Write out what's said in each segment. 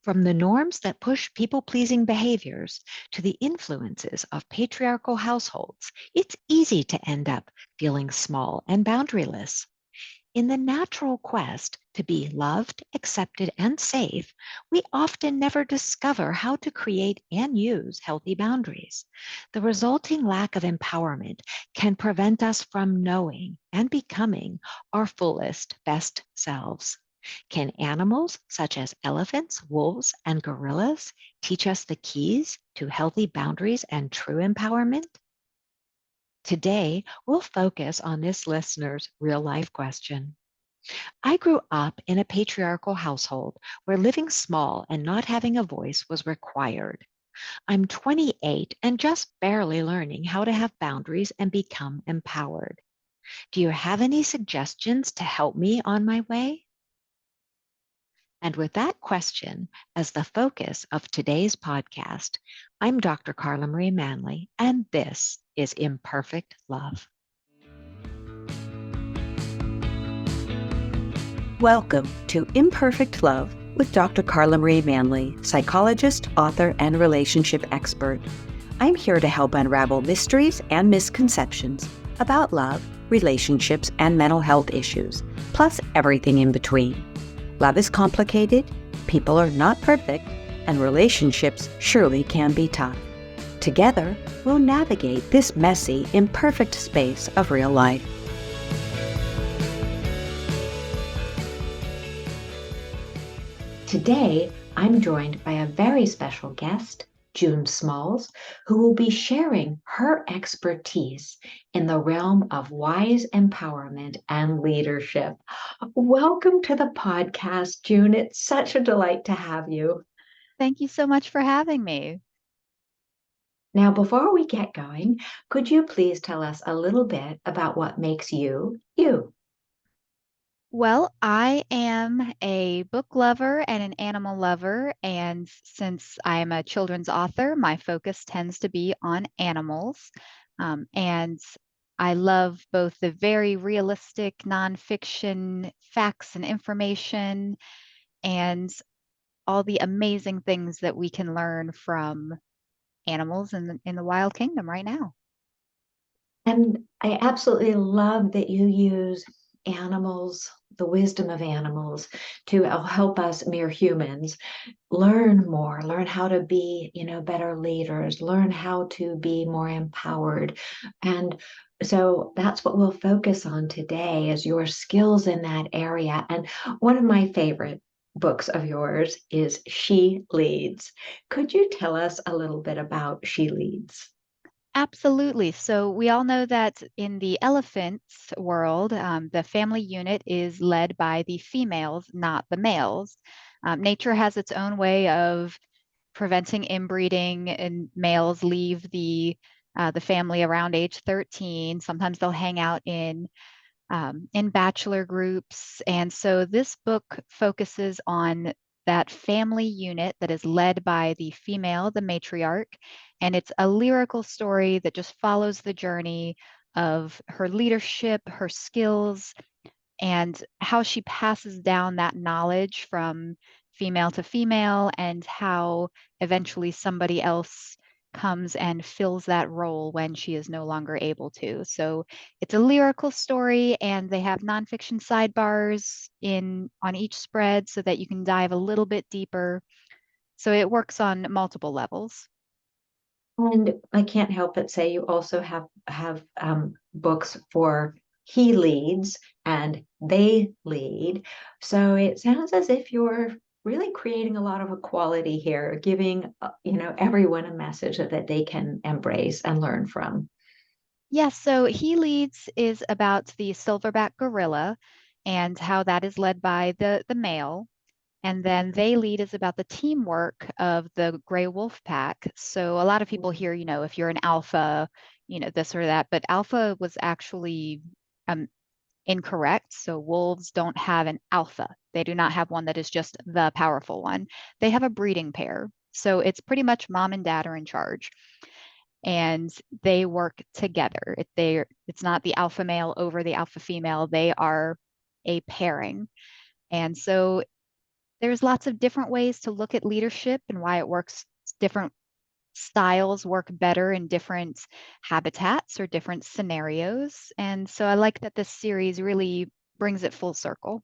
From the norms that push people-pleasing behaviors to the influences of patriarchal households, it's easy to end up feeling small and boundaryless. In the natural quest to be loved, accepted, and safe, we often never discover how to create and use healthy boundaries. The resulting lack of empowerment can prevent us from knowing and becoming our fullest, best selves. Can animals such as elephants, wolves, and gorillas teach us the keys to healthy boundaries and true empowerment? Today, we'll focus on this listener's real life question. I grew up in a patriarchal household where living small and not having a voice was required. I'm 28 and just barely learning how to have boundaries and become empowered. Do you have any suggestions to help me on my way? And with that question as the focus of today's podcast, I'm Dr. Carla Marie Manley, and this is Imperfect Love. Welcome to Imperfect Love with Dr. Carla Marie Manley, psychologist, author, and relationship expert. I'm here to help unravel mysteries and misconceptions about love, relationships, and mental health issues, plus everything in between. Love is complicated, people are not perfect, and relationships surely can be tough. Together, we'll navigate this messy, imperfect space of real life. Today, I'm joined by a very special guest, June Smalls, who will be sharing her expertise in the realm of wise empowerment and leadership. Welcome to the podcast, June. It's such a delight to have you. Thank you so much for having me. Now, before we get going, could you please tell us a little bit about what makes you, you? Well, I am a book lover and an animal lover, and since I'm a children's author, my focus tends to be on animals. And I love both the very realistic nonfiction facts and information and all the amazing things that we can learn from animals in the wild kingdom right now. And I absolutely love that you use animals, the wisdom of animals, to help us mere humans learn more, learn how to be, better leaders, learn how to be more empowered. And so that's what we'll focus on today is your skills in that area. And one of my favorite books of yours is She Leads. Could you tell us a little bit about She Leads? Absolutely. So we all know that in the elephants world, the family unit is led by the females, not the males. Nature has its own way of preventing inbreeding, and males leave the family around age 13. Sometimes they'll hang out in bachelor groups. And so this book focuses on that family unit that is led by the female, the matriarch. And it's a lyrical story that just follows the journey of her leadership, her skills, and how she passes down that knowledge from female to female, and how eventually somebody else comes and fills that role when she is no longer able to. So it's a lyrical story, and they have nonfiction sidebars in on each spread so that you can dive a little bit deeper. So it works on multiple levels. And I can't help but say you also have books for he leads and they lead. So it sounds as if you're really creating a lot of equality here, giving everyone a message that they can embrace and learn from. Yes, so He Leads is about the silverback gorilla and how that is led by the male. And then They Lead is about the teamwork of the gray wolf pack. So a lot of people hear, if you're an alpha, this or that, but alpha was actually um, incorrect. So wolves don't have an alpha. They do not have one that is just the powerful one. They have a breeding pair. So it's pretty much mom and dad are in charge, and they work together. It's not the alpha male over the alpha female. They are a pairing. And so There's lots of different ways to look at leadership and why it works. Different styles work better in different habitats or different scenarios. And so I like that this series really brings it full circle.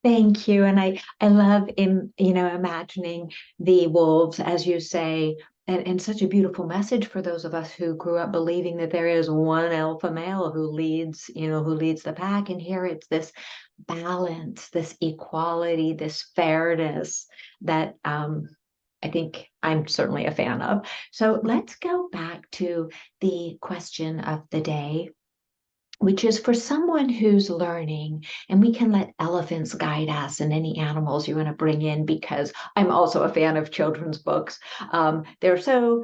Thank you. And I love imagining the wolves, as you say, and such a beautiful message for those of us who grew up believing that there is one alpha male who leads the pack. And here it's this balance, this equality, this fairness that I think I'm certainly a fan of. So let's go back to the question of the day, which is for someone who's learning, and we can let elephants guide us and any animals you want to bring in, because I'm also a fan of children's books. They're so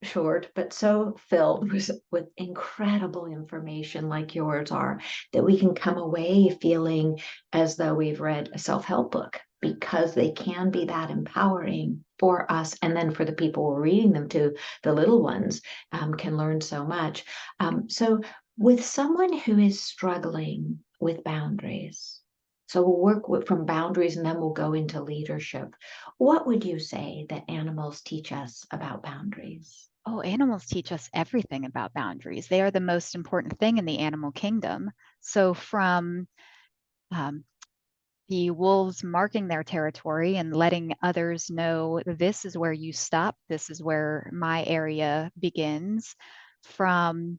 short, but so filled with incredible information like yours are, that we can come away feeling as though we've read a self-help book, because they can be that empowering for us. And then for the people we're reading them to, the little ones can learn so much. So with someone who is struggling with boundaries, so we'll from boundaries and then we'll go into leadership. What would you say that animals teach us about boundaries? Oh, animals teach us everything about boundaries. They are the most important thing in the animal kingdom. So, from um, the wolves marking their territory and letting others know this is where you stop, this is where my area begins, from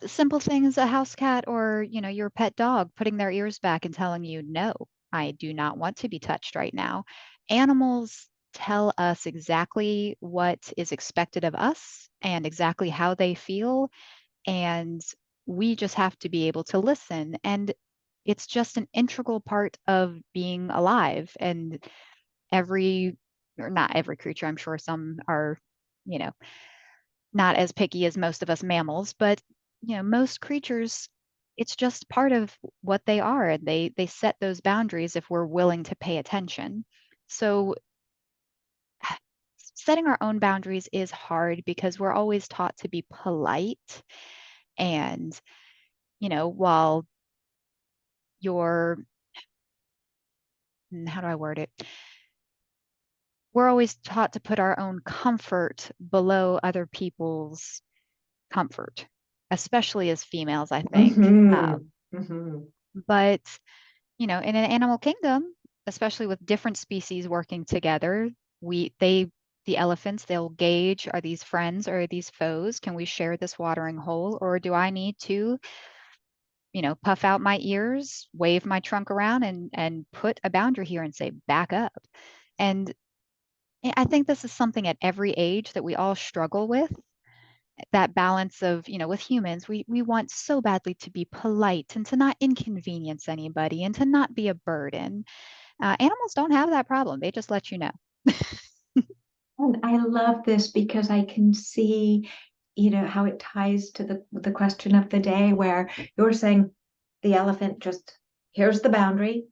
simple things, a house cat or, your pet dog putting their ears back and telling you, no, I do not want to be touched right now. Animals tell us exactly what is expected of us and exactly how they feel. And we just have to be able to listen. And it's just an integral part of being alive. And every, or not every creature, I'm sure some are, you know, not as picky as most of us mammals, but most creatures, it's just part of what they are, and they set those boundaries if we're willing to pay attention. So setting our own boundaries is hard because we're always taught to be polite, and while you're, how do I word it? We're always taught to put our own comfort below other people's comfort, especially as females, I think. Mm-hmm. Mm-hmm. But in an animal kingdom, especially with different species working together, the elephants, they'll gauge, are these friends or are these foes? Can we share this watering hole? Or do I need to, puff out my ears, wave my trunk around and put a boundary here and say, back up. And I think this is something at every age that we all struggle with. That balance of, with humans, we want so badly to be polite and to not inconvenience anybody and to not be a burden. Animals don't have that problem. They just let you know. And I love this because I can see, how it ties to the question of the day, where you're saying the elephant just, here's the boundary.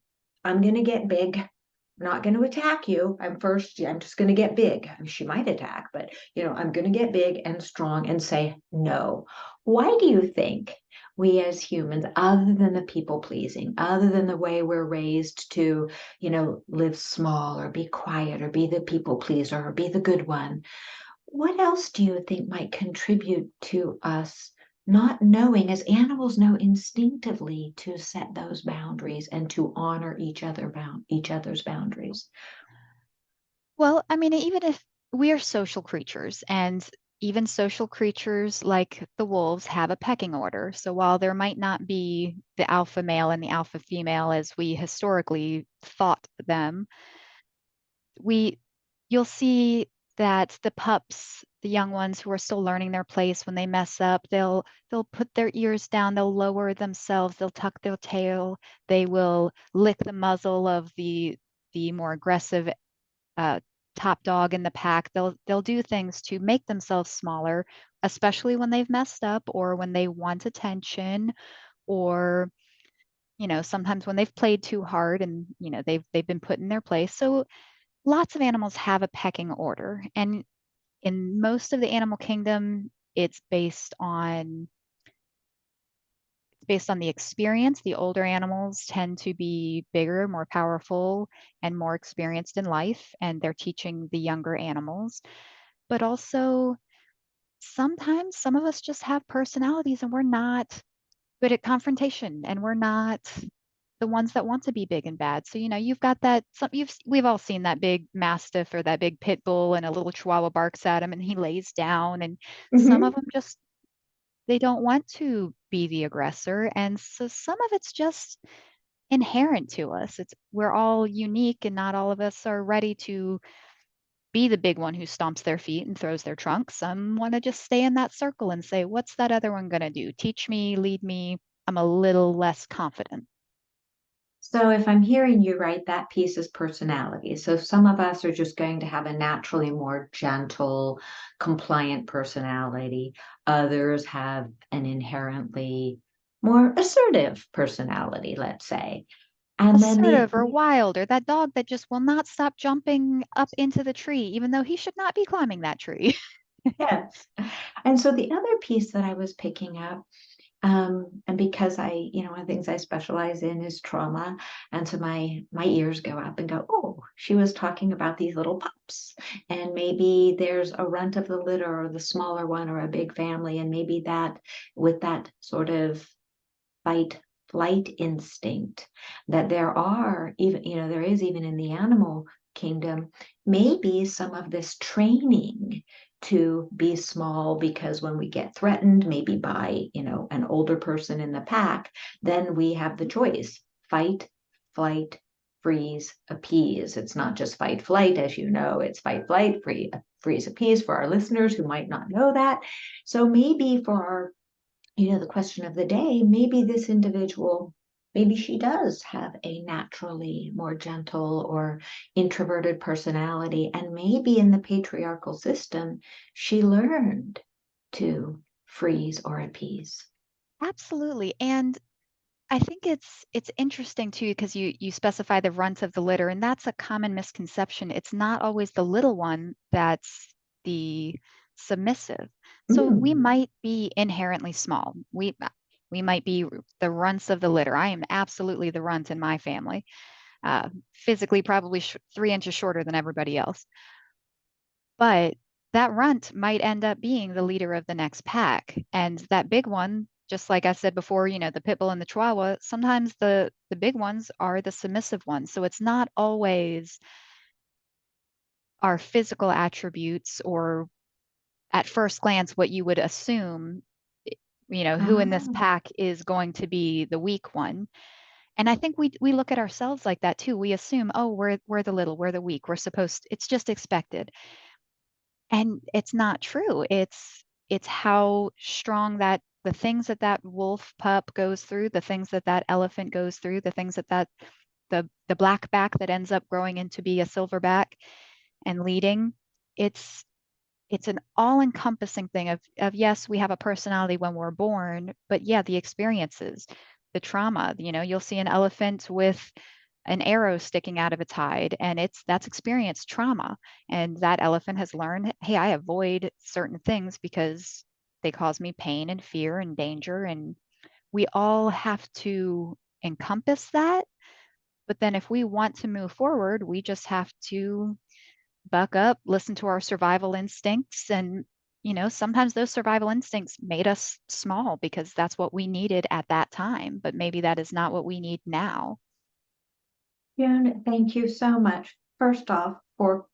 I'm going to get big. I'm not going to attack you. I'm just going to get big. I mean, she might attack, but I'm going to get big and strong and say no. Why do you think we as humans, other than the people pleasing, other than the way we're raised to, live small or be quiet or be the people pleaser or be the good one, what else do you think might contribute to us not knowing, as animals know instinctively, to set those boundaries and to honor each other's boundaries? Well, I mean, even if we are social creatures, and even social creatures like the wolves have a pecking order. So while there might not be the alpha male and the alpha female as we historically thought them, we you'll see that the pups, the young ones who are still learning their place, when they mess up, they'll put their ears down, they'll lower themselves, they'll tuck their tail, they will lick the muzzle of the more aggressive uh, top dog in the pack. They'll do things to make themselves smaller, especially when they've messed up or when they want attention, or sometimes when they've played too hard and they've been put in their place. So lots of animals have a pecking order, and in most of the animal kingdom, it's based on based on the experience. The older animals tend to be bigger, more powerful, and more experienced in life, and they're teaching the younger animals. But also, sometimes some of us just have personalities and we're not good at confrontation and we're not the ones that want to be big and bad. So, you've got that we've all seen that big mastiff or that big pit bull and a little chihuahua barks at him and he lays down, and some of Mm-hmm. them just they don't want to be the aggressor. And so some of it's just inherent to us. We're all unique and not all of us are ready to be the big one who stomps their feet and throws their trunk. Some want to just stay in that circle and say, what's that other one going to do? Teach me, lead me. I'm a little less confident. So if I'm hearing you right, that piece is personality. So some of us are just going to have a naturally more gentle, compliant personality. Others have an inherently more assertive personality, let's say. And then Assertive or wild, or that dog that just will not stop jumping up into the tree, even though he should not be climbing that tree. yes. And so the other piece that I was picking up, and because one of the things I specialize in is trauma, and so my ears go up and go, oh, she was talking about these little pups, and maybe there's a runt of the litter or the smaller one or a big family, and maybe that with that sort of fight flight instinct that there are even there is even in the animal kingdom, maybe some of this training to be small, because when we get threatened maybe by an older person in the pack, then we have the choice: fight, flight, freeze, appease. It's not just fight flight, as you know, it's fight flight, freeze, appease, for our listeners who might not know that. So maybe for our the question of the day, maybe this individual, maybe she does have a naturally more gentle or introverted personality. And maybe in the patriarchal system, she learned to freeze or appease. Absolutely. And I think it's interesting too, because you specify the runt of the litter, and that's a common misconception. It's not always the little one that's the submissive. So we Mm. might be inherently small. We might be the runts of the litter. I am absolutely the runt in my family. Physically, probably 3 inches shorter than everybody else. But that runt might end up being the leader of the next pack. And that big one, just like I said before, the pit bull and the chihuahua, sometimes the big ones are the submissive ones. So it's not always our physical attributes or at first glance what you would assume, who in this Ah, pack is going to be the weak one. And I think we look at ourselves like that too. We assume, oh, we're the little, we're the weak, it's just expected. And it's not true. It's how strong that the things that wolf pup goes through, the things that elephant goes through, the things that the black back that ends up growing into be a silverback and leading. It's it's an all-encompassing thing of yes, we have a personality when we're born, but yeah, the experiences, the trauma. You'll see an elephant with an arrow sticking out of its hide, and that's experienced trauma. And that elephant has learned, hey, I avoid certain things because they cause me pain and fear and danger. And we all have to encompass that. But then if we want to move forward, we just have to buck up, listen to our survival instincts. And, sometimes those survival instincts made us small because that's what we needed at that time. But maybe that is not what we need now. June, thank you so much. First off, for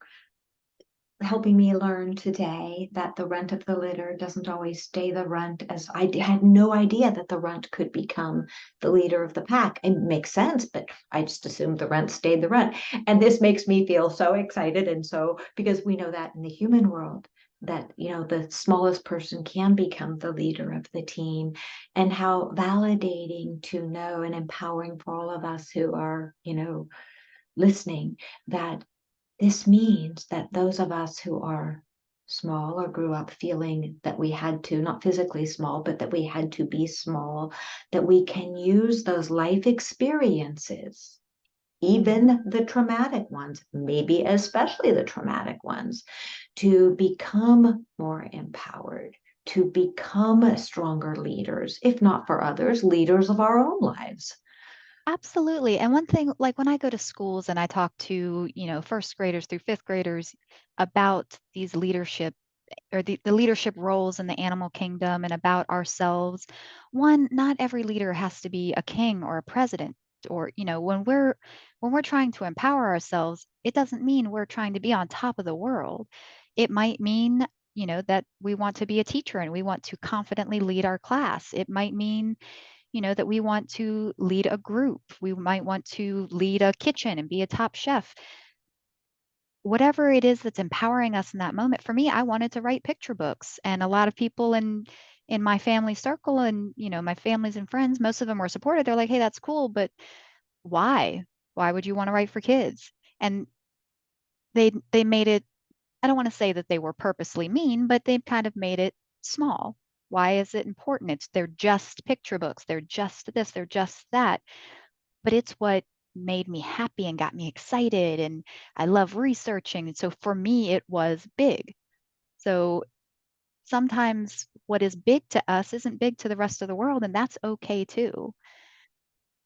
helping me learn today that the runt of the litter doesn't always stay the runt, as I had no idea that the runt could become the leader of the pack. It makes sense, but I just assumed the runt stayed the runt. And this makes me feel so excited. And so, because we know that in the human world, that the smallest person can become the leader of the team, and how validating to know and empowering for all of us who are listening, that this means that those of us who are small or grew up feeling that we had to, not physically small, but that we had to be small, that we can use those life experiences, even the traumatic ones, maybe especially the traumatic ones, to become more empowered, to become stronger leaders, if not for others, leaders of our own lives. Absolutely. And one thing, like when I go to schools and I talk to, first graders through fifth graders about these leadership or the leadership roles in the animal kingdom and about ourselves, one, not every leader has to be a king or a president. Or, when we're trying to empower ourselves, it doesn't mean we're trying to be on top of the world. It might mean, that we want to be a teacher and we want to confidently lead our class. It might mean, that we want to lead a group. We might want to lead a kitchen and be a top chef. Whatever it is that's empowering us in that moment. For me, I wanted to write picture books, and a lot of people in my family circle and my families and friends, most of them were supportive. They're like, "Hey, that's cool, but why? Why would you want to write for kids?" And they made it, I don't want to say that they were purposely mean, but they've kind of made it small. Why is it important? They're just picture books. They're just this, they're just that. But it's what made me happy and got me excited. And I love researching. And so for me, it was big. So sometimes what is big to us isn't big to the rest of the world, and that's okay too.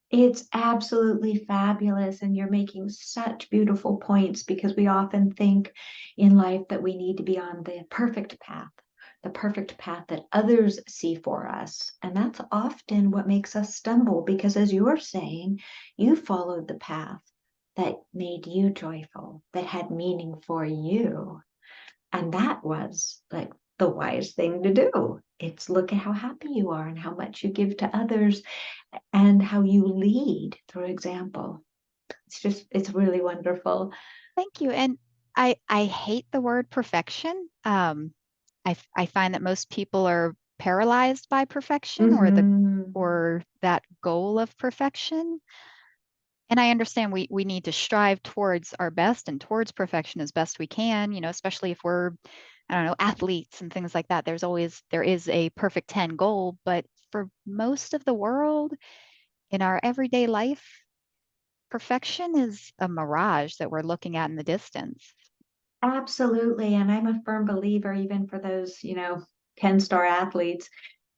It's absolutely fabulous. And you're making such beautiful points because we often think in life that we need to be on the perfect path that others see for us. And that's often what makes us stumble because, as you're saying, you followed the path that made you joyful, that had meaning for you. And that was like the wise thing to do. It's look at how happy you are and how much you give to others and how you lead through example. It's really wonderful. Thank you. And I hate the word perfection. I find that most people are paralyzed by perfection Mm-hmm. or that goal of perfection. And I understand we need to strive towards our best and towards perfection as best we can, especially if we're, I don't know, athletes and things like that. There is a perfect 10 goal, but for most of the world in our everyday life, perfection is a mirage that we're looking at in the distance. Absolutely. And I'm a firm believer, even for those, 10-star athletes,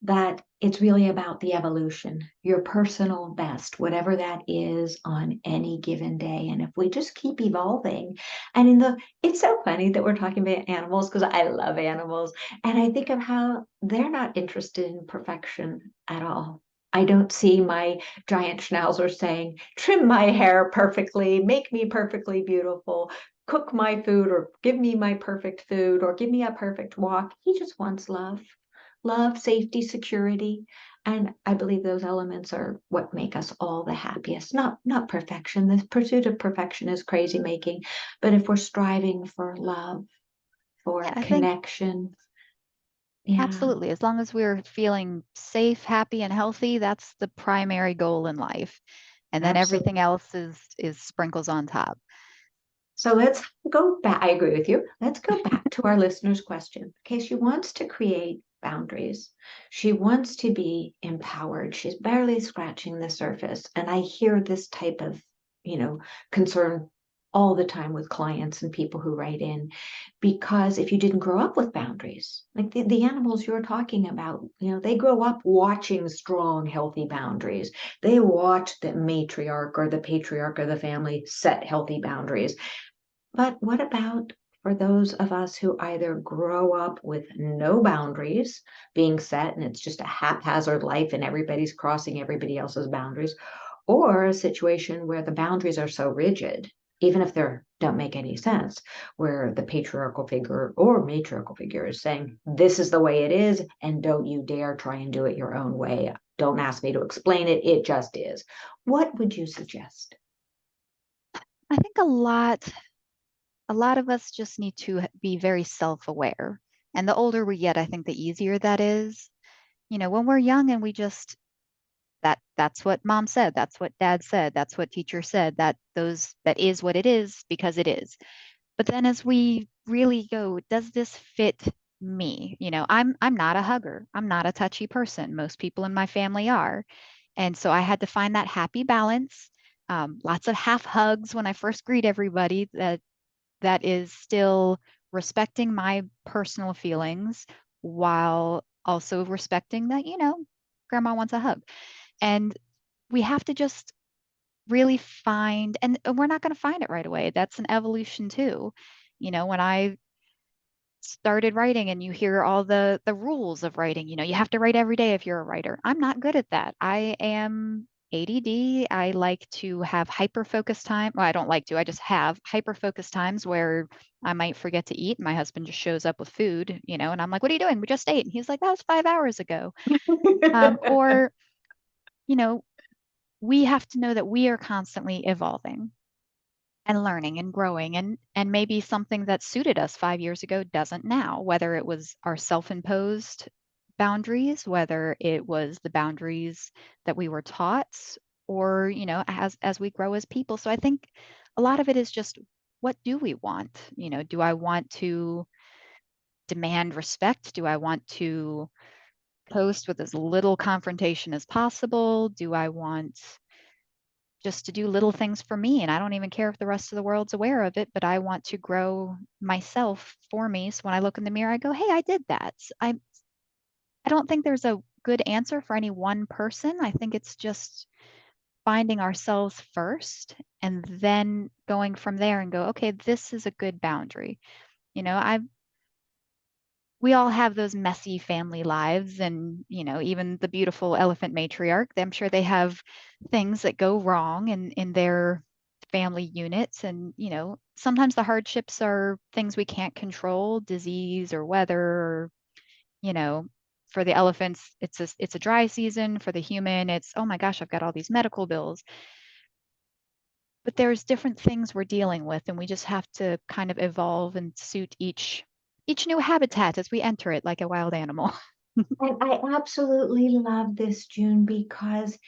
that it's really about the evolution, your personal best, whatever that is on any given day. And if we just keep evolving, and it's so funny that we're talking about animals because I love animals. And I think of how they're not interested in perfection at all. I don't see my giant schnauzer saying, trim my hair perfectly, make me perfectly beautiful, cook my food, or give me my perfect food, or give me a perfect walk. He just wants love, safety, security. And I believe those elements are what make us all the happiest. Not perfection. The pursuit of perfection is crazy making. But if we're striving for love, Yeah, for I think connection, yeah, absolutely. As long as we're feeling safe, happy, and healthy, that's the primary goal in life. And then everything absolutely. else is sprinkles on top. So let's go back. I agree with you. Let's go back to our listener's question. Okay, she wants to create boundaries. She wants to be empowered. She's barely scratching the surface. And I hear this type of, you know, concern all the time with clients and people who write in because if you didn't grow up with boundaries, like the animals you're talking about, they grow up watching strong, healthy boundaries. They watch the matriarch or the patriarch of the family set healthy boundaries. But what about for those of us who either grow up with no boundaries being set and it's just a haphazard life and everybody's crossing everybody else's boundaries, or a situation where the boundaries are so rigid, even if they don't make any sense, where the patriarchal figure or matriarchal figure is saying, this is the way it is, and don't you dare try and do it your own way. Don't ask me to explain it. It just is. What would you suggest? I think a lot of us just need to be very self-aware. And the older we get, I think the easier that is. When we're young and we just that's what mom said, that's what dad said, that's what teacher said, that is what it is because it is. But then as we really go, does this fit me? I'm not a hugger. I'm not a touchy person. Most people in my family are. And so I had to find that happy balance. Lots of half hugs when I first greet everybody that is still respecting my personal feelings while also respecting that, grandma wants a hug. And we have to just really find, and we're not going to find it right away. That's an evolution too. When I started writing and you hear all the rules of writing, you have to write every day if you're a writer. I'm not good at that. I am ADD. I like to have hyper focus time. Well, I don't like to, I just have hyper focus times where I might forget to eat. My husband just shows up with food, and I'm like, what are you doing? We just ate. And he's like, that was 5 hours ago. Or, you know, we have to know that we are constantly evolving and learning and growing, and maybe something that suited us 5 years ago doesn't now, whether it was our self-imposed boundaries, whether it was the boundaries that we were taught, or as we grow as people. So I think a lot of it is just, what do we want? Do I want to demand respect? Do I want to post with as little confrontation as possible? Do I want just to do little things for me? And I don't even care if the rest of the world's aware of it, but I want to grow myself for me. So when I look in the mirror, I go, hey, I did that. I don't think there's a good answer for any one person. I think it's just finding ourselves first and then going from there and go, okay, this is a good boundary. I We all have those messy family lives, and even the beautiful elephant matriarch, I'm sure they have things that go wrong in their family units. And sometimes the hardships are things we can't control, disease or weather, or you know for the elephants, it's a dry season. For the human, it's, oh my gosh, I've got all these medical bills. But there's different things we're dealing with, and we just have to kind of evolve and suit each new habitat as we enter it, like a wild animal. And I absolutely love this, June, because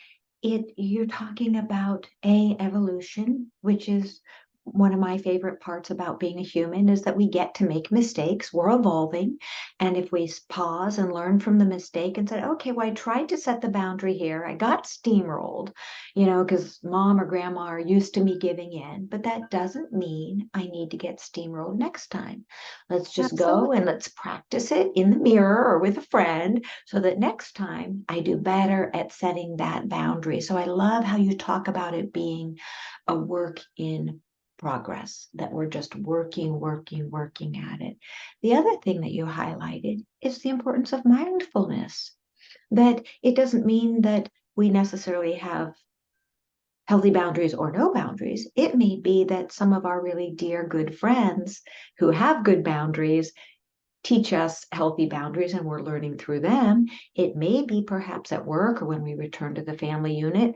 you're talking about evolution, which is one of my favorite parts about being a human, is that we get to make mistakes. We're evolving. And if we pause and learn from the mistake and say, okay, well, I tried to set the boundary here. I got steamrolled, because mom or grandma are used to me giving in, but that doesn't mean I need to get steamrolled next time. Let's just go and Absolutely. let's practice it in the mirror or with a friend so that next time I do better at setting that boundary. So I love how you talk about it being a work in progress, that we're just working at it. The other thing that you highlighted is the importance of mindfulness, that it doesn't mean that we necessarily have healthy boundaries or no boundaries. It may be that some of our really dear good friends who have good boundaries teach us healthy boundaries and we're learning through them. It may be perhaps at work or when we return to the family unit.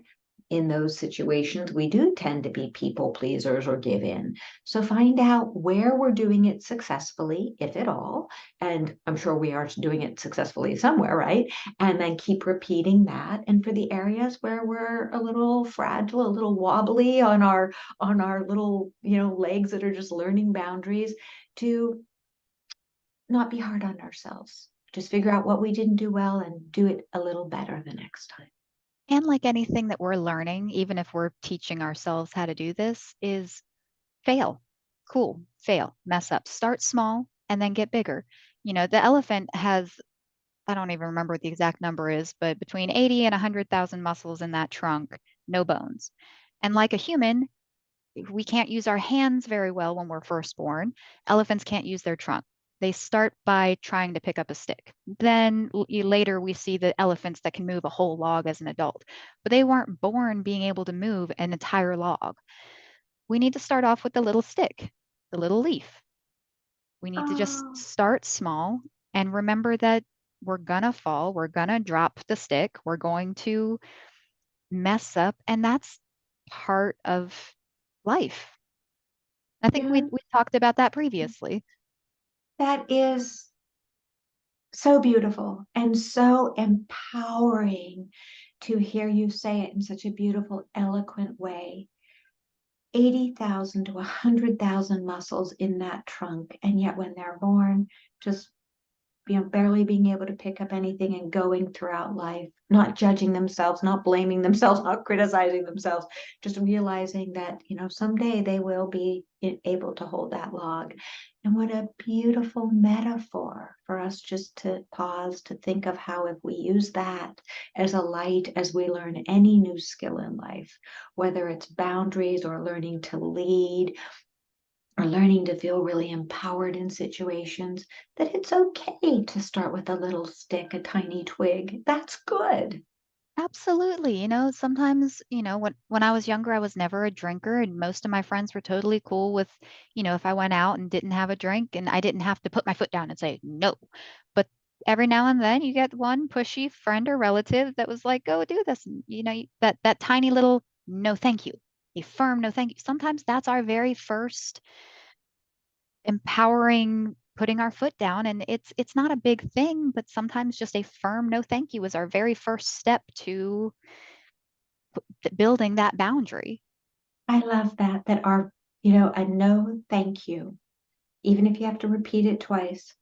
In those situations, we do tend to be people pleasers or give in. So find out where we're doing it successfully, if at all. And I'm sure we are doing it successfully somewhere, right? And then keep repeating that. And for the areas where we're a little fragile, a little wobbly on our little, legs that are just learning boundaries, to not be hard on ourselves. Just figure out what we didn't do well and do it a little better the next time. And like anything that we're learning, even if we're teaching ourselves how to do this, is fail. Cool, fail, mess up. Start small and then get bigger. The elephant has, I don't even remember what the exact number is, but between 80 and 100,000 muscles in that trunk, no bones. And like a human, we can't use our hands very well when we're first born. Elephants can't use their trunk. They start by trying to pick up a stick. Then later we see the elephants that can move a whole log as an adult, but they weren't born being able to move an entire log. We need to start off with the little stick, the little leaf. We need to just Oh, start small and remember that we're gonna fall, we're gonna drop the stick, we're going to mess up, and that's part of life. I think we June, we talked about that previously. that is so beautiful and so empowering to hear you say it in such a beautiful, eloquent way. 80,000 to 100,000 muscles in that trunk. And yet, when they're born, just barely being able to pick up anything and going throughout life, not judging themselves, not blaming themselves, not criticizing themselves, just realizing that, someday they will be able to hold that log. And what a beautiful metaphor for us just to pause to think of how if we use that as a light as we learn any new skill in life, whether it's boundaries or learning to lead or learning to feel really empowered in situations, that it's okay to start with a little stick, a tiny twig. That's good. Absolutely. Sometimes, when I was younger, I was never a drinker, and most of my friends were totally cool with, if I went out and didn't have a drink and I didn't have to put my foot down and say no. But every now and then you get one pushy friend or relative that was like, go do this. And, that tiny little no, thank you, a firm no, thank you. Sometimes that's our very first empowering putting our foot down, and it's not a big thing, but sometimes just a firm no thank you is our very first step to building that boundary. I love that a no thank you, even if you have to repeat it twice,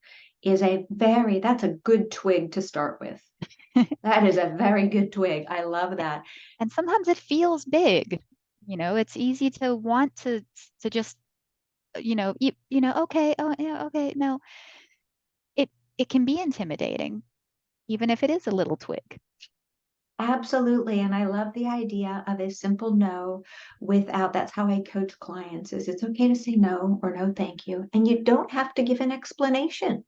that's a good twig to start with. That is a very good twig. I love that. And sometimes it feels big. It's easy to want to just okay, oh yeah, okay, no. It can be intimidating, even if it is a little twig. Absolutely. And I love the idea of a simple no that's how I coach clients is it's okay to say no or no, thank you. And you don't have to give an explanation.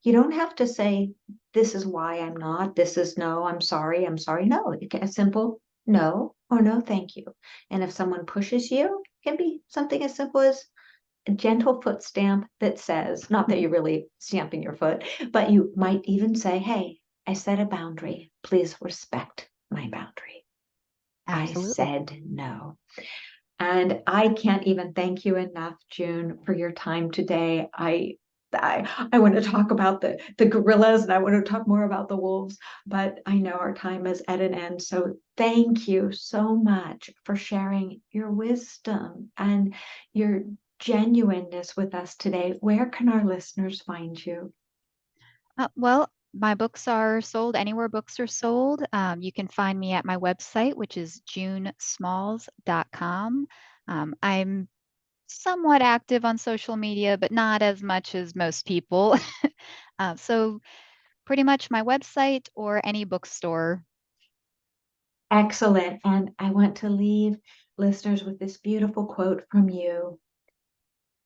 You don't have to say, this is why I'm not, this is no, I'm sorry, I'm sorry. No, a simple no or no, thank you. And if someone pushes you, it can be something as simple as a gentle foot stamp that says, not that you're really stamping your foot, but you might even say, hey, I set a boundary. Please respect my boundary. I Absolutely. said no. And I can't even thank you enough, June, for your time today. I want to talk about the gorillas and I want to talk more about the wolves, but I know our time is at an end. So thank you so much for sharing your wisdom and your genuineness with us today. Where can our listeners find you? Well, my books are sold anywhere books are sold. You can find me at my website, which is junesmalls.com. I'm somewhat active on social media, but not as much as most people. So pretty much my website or any bookstore. Excellent. And I want to leave listeners with this beautiful quote from you.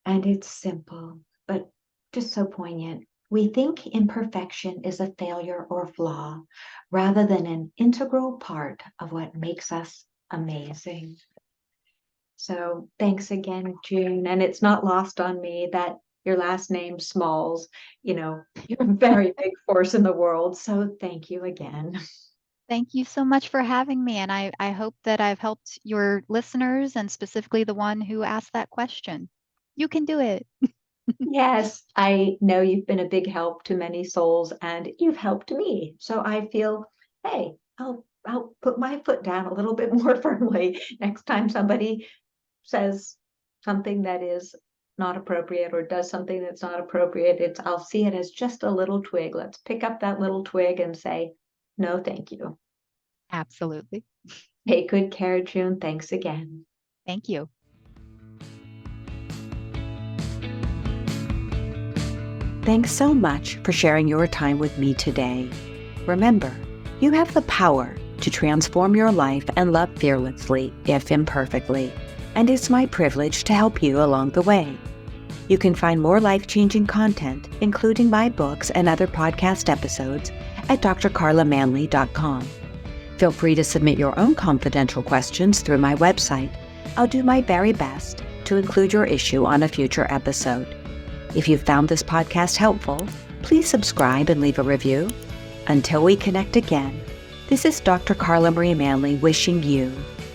And it's simple, but just so poignant. We think imperfection is a failure or flaw rather than an integral part of what makes us amazing. So thanks again, June. And it's not lost on me that your last name, Smalls, you're a very big force in the world. So thank you again. Thank you so much for having me. And I hope that I've helped your listeners and specifically the one who asked that question. You can do it. Yes, I know you've been a big help to many souls and you've helped me. So I feel, hey, I'll put my foot down a little bit more firmly next time somebody says something that is not appropriate or does something that's not appropriate. I'll see it as just a little twig. Let's pick up that little twig and say, no, thank you. Absolutely. Take good care, June. Thanks again. Thank you. Thanks so much for sharing your time with me today. Remember, you have the power to transform your life and love fearlessly, if imperfectly, and it's my privilege to help you along the way. You can find more life-changing content, including my books and other podcast episodes, at drcarlamanley.com. Feel free to submit your own confidential questions through my website. I'll do my very best to include your issue on a future episode. If you found this podcast helpful, please subscribe and leave a review. Until we connect again, this is Dr. Carla Marie Manley wishing you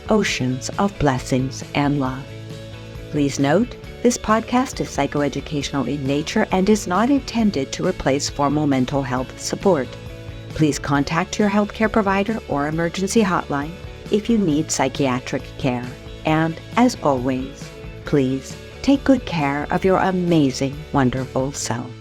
oceans of blessings and love. Please note, this podcast is psychoeducational in nature and is not intended to replace formal mental health support. Please contact your healthcare provider or emergency hotline if you need psychiatric care. And as always, please take good care of your amazing, wonderful self.